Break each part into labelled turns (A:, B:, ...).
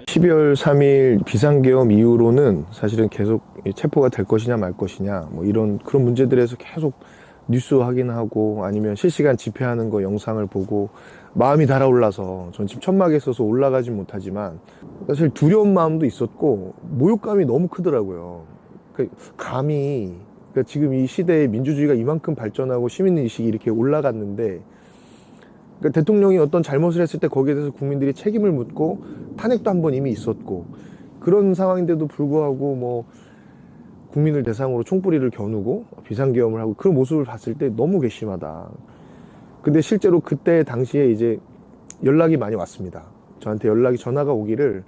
A: 12월 3일 비상계엄 이후로는 사실은 계속 체포가 될 것이냐 말 것이냐 뭐 이런 그런 문제들에서 계속 뉴스 확인하고 아니면 실시간 집회하는 거 영상을 보고 마음이 달아올라서 전 지금 천막에 있어서 올라가진 못하지만 사실 두려운 마음도 있었고 모욕감이 너무 크더라고요. 감히 지금 이 시대에 민주주의가 이만큼 발전하고 시민의식이 이렇게 올라갔는데 대통령이 어떤 잘못을 했을 때 거기에 대해서 국민들이 책임을 묻고 탄핵도 한 번 이미 있었고 그런 상황인데도 불구하고 뭐 국민을 대상으로 총뿌리를 겨누고 비상계엄을 하고 그런 모습을 봤을 때 너무 괘씸하다. 근데 실제로 그때 당시에 이제 연락이 많이 왔습니다. 저한테 전화가 오기를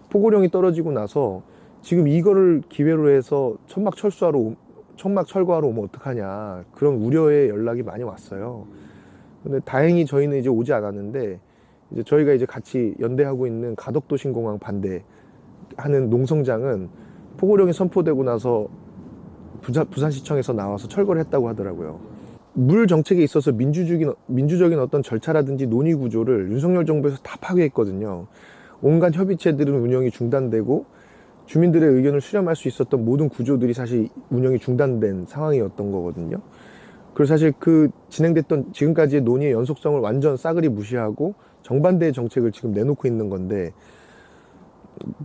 A: 포고령이 떨어지고 나서 지금 이거를 기회로 해서 천막 철거하러 오면 어떡하냐 그런 우려의 연락이 많이 왔어요. 근데 다행히 저희는 이제 오지 않았는데 이제 저희가 이제 같이 연대하고 있는 가덕도 신공항 반대하는 농성장은 포고령이 선포되고 나서 부산시청에서 나와서 철거를 했다고 하더라고요. 물 정책에 있어서 민주적인 어떤 절차라든지 논의 구조를 윤석열 정부에서 다 파괴했거든요. 온갖 협의체들은 운영이 중단되고 주민들의 의견을 수렴할 수 있었던 모든 구조들이 사실 운영이 중단된 상황이었던 거거든요. 그래서 사실 진행됐던 지금까지의 논의의 연속성을 완전 싸그리 무시하고 정반대의 정책을 지금 내놓고 있는 건데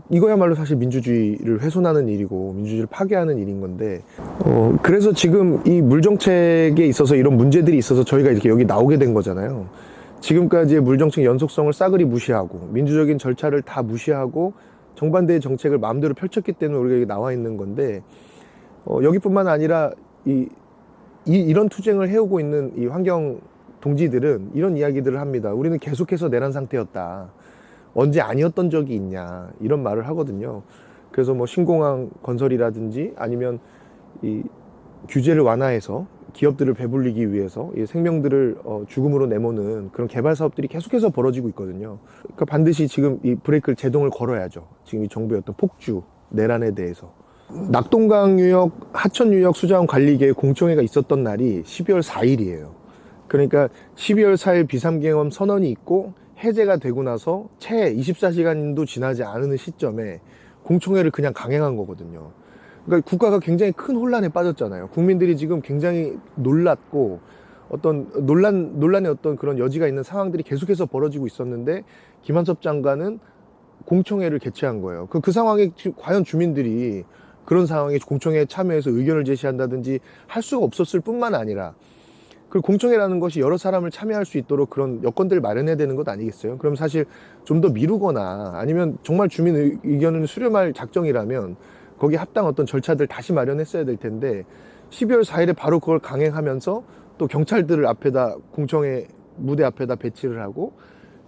A: 이거야말로 사실 민주주의를 훼손하는 일이고 민주주의를 파괴하는 일인 건데 그래서 지금 이 물정책에 있어서 이런 문제들이 있어서 저희가 이렇게 여기 나오게 된 거잖아요. 지금까지의 물정책 연속성을 싸그리 무시하고 민주적인 절차를 다 무시하고 정반대의 정책을 마음대로 펼쳤기 때문에 우리가 여기 나와 있는 건데 여기뿐만 아니라 이런 투쟁을 해오고 있는 이 환경 동지들은 이런 이야기들을 합니다. 우리는 계속해서 내란 상태였다. 언제 아니었던 적이 있냐 이런 말을 하거든요. 그래서 뭐 신공항 건설이라든지 아니면 이 규제를 완화해서 기업들을 배불리기 위해서 이 생명들을 죽음으로 내모는 그런 개발 사업들이 계속해서 벌어지고 있거든요. 그러니까 반드시 지금 이 브레이크를 제동을 걸어야죠. 지금 이 정부의 어떤 폭주 내란에 대해서. 낙동강유역 하천유역 수자원 관리계획 공청회가 있었던 날이 12월 4일이에요. 그러니까 12월 4일 비상계엄 선언이 있고 해제가 되고 나서 채 24시간도 지나지 않은 시점에 공청회를 그냥 강행한 거거든요. 그러니까 국가가 굉장히 큰 혼란에 빠졌잖아요. 국민들이 지금 굉장히 놀랐고 어떤 논란의 어떤 그런 여지가 있는 상황들이 계속해서 벌어지고 있었는데 김한섭 장관은 공청회를 개최한 거예요. 그 상황에 과연 주민들이 그런 상황에 공청회에 참여해서 의견을 제시한다든지 할 수가 없었을 뿐만 아니라 그 공청회라는 것이 여러 사람을 참여할 수 있도록 그런 여건들을 마련해야 되는 것 아니겠어요? 그럼 사실 좀 더 미루거나 아니면 정말 주민 의견을 수렴할 작정이라면 거기에 합당 어떤 절차들 다시 마련했어야 될 텐데 12월 4일에 바로 그걸 강행하면서 또 경찰들을 앞에다 공청회 무대 앞에다 배치를 하고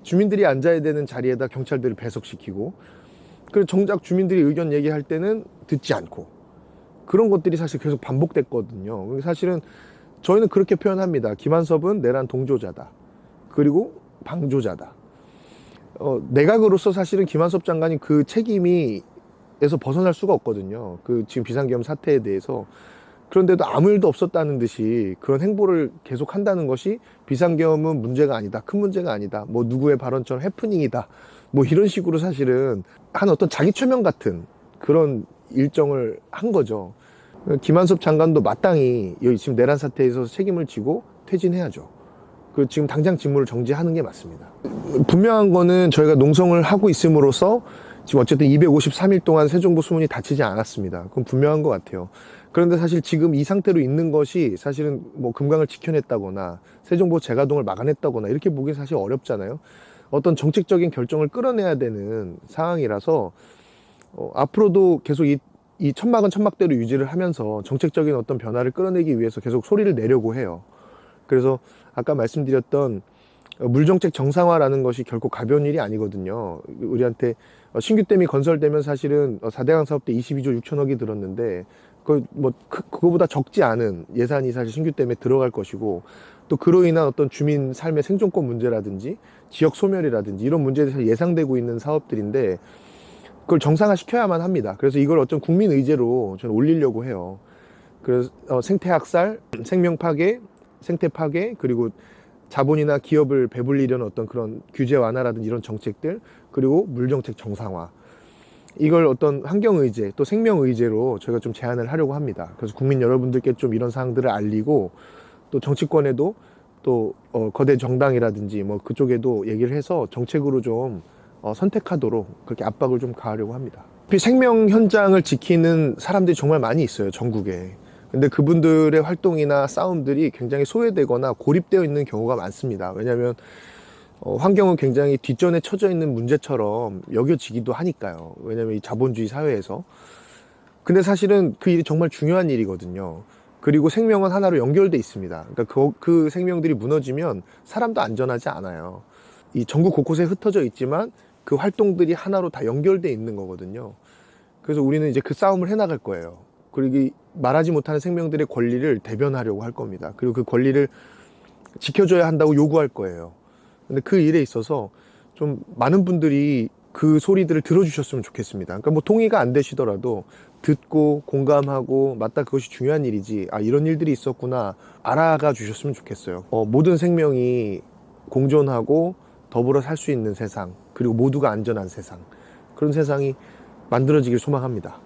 A: 주민들이 앉아야 되는 자리에다 경찰들을 배석시키고 그리고 정작 주민들이 의견 얘기할 때는 듣지 않고 그런 것들이 사실 계속 반복됐거든요. 사실은 저희는 그렇게 표현합니다. 김한섭은 내란 동조자다. 그리고 방조자다. 내각으로서 사실은 김한섭 장관이 그 책임에서 벗어날 수가 없거든요. 지금 비상계엄 사태에 대해서. 그런데도 아무 일도 없었다는 듯이 그런 행보를 계속 한다는 것이 비상계엄은 문제가 아니다. 큰 문제가 아니다. 뭐 누구의 발언처럼 해프닝이다. 뭐 이런 식으로 사실은 한 어떤 자기 최면 같은 그런 일정을 한 거죠. 김한섭 장관도 마땅히 여기 지금 내란 사태에서 책임을 지고 퇴진해야죠. 지금 당장 직무를 정지하는 게 맞습니다. 분명한 거는 저희가 농성을 하고 있음으로써 지금 어쨌든 253일 동안 새 정부 수문이 닫히지 않았습니다. 그건 분명한 것 같아요. 그런데 사실 지금 이 상태로 있는 것이 사실은 뭐 금강을 지켜냈다거나 새 정부 재가동을 막아냈다거나 이렇게 보기 사실 어렵잖아요. 어떤 정책적인 결정을 끌어내야 되는 상황이라서 앞으로도 계속 이 천막은 천막대로 유지를 하면서 정책적인 어떤 변화를 끌어내기 위해서 계속 소리를 내려고 해요. 그래서 아까 말씀드렸던 물정책 정상화라는 것이 결코 가벼운 일이 아니거든요. 우리한테 신규댐이 건설되면 사실은 4대강 사업 때 22조 6천억이 들었는데 그거보다 적지 않은 예산이 사실 신규댐에 들어갈 것이고 또 그로 인한 어떤 주민 삶의 생존권 문제라든지 지역 소멸이라든지 이런 문제들이 사실 예상되고 있는 사업들인데 그걸 정상화시켜야만 합니다. 그래서 이걸 어떤 국민 의제로 저는 올리려고 해요. 그래서 생태 학살, 생명 파괴, 생태 파괴, 그리고 자본이나 기업을 배불리려는 어떤 그런 규제 완화라든지 이런 정책들, 그리고 물정책 정상화, 이걸 어떤 환경의제 또 생명의제로 저희가 좀 제안을 하려고 합니다. 그래서 국민 여러분들께 좀 이런 사항들을 알리고, 또 정치권에도 또 거대 정당이라든지 뭐 그쪽에도 얘기를 해서 정책으로 좀 선택하도록 그렇게 압박을 좀 가하려고 합니다. 생명 현장을 지키는 사람들이 정말 많이 있어요, 전국에. 근데 그분들의 활동이나 싸움들이 굉장히 소외되거나 고립되어 있는 경우가 많습니다. 왜냐하면 환경은 굉장히 뒷전에 처져 있는 문제처럼 여겨지기도 하니까요. 왜냐하면 이 자본주의 사회에서. 근데 사실은 그 일이 정말 중요한 일이거든요. 그리고 생명은 하나로 연결돼 있습니다. 그러니까 그 생명들이 무너지면 사람도 안전하지 않아요. 이 전국 곳곳에 흩어져 있지만 그 활동들이 하나로 다 연결돼 있는 거거든요. 그래서 우리는 이제 그 싸움을 해나갈 거예요. 그리고 말하지 못하는 생명들의 권리를 대변하려고 할 겁니다. 그리고 그 권리를 지켜줘야 한다고 요구할 거예요. 근데 그 일에 있어서 좀 많은 분들이 그 소리들을 들어주셨으면 좋겠습니다. 그러니까 뭐 동의가 안 되시더라도 듣고 공감하고, 맞다, 그것이 중요한 일이지, 아, 이런 일들이 있었구나, 알아가 주셨으면 좋겠어요. 모든 생명이 공존하고 더불어 살 수 있는 세상, 그리고 모두가 안전한 세상, 그런 세상이 만들어지길 소망합니다.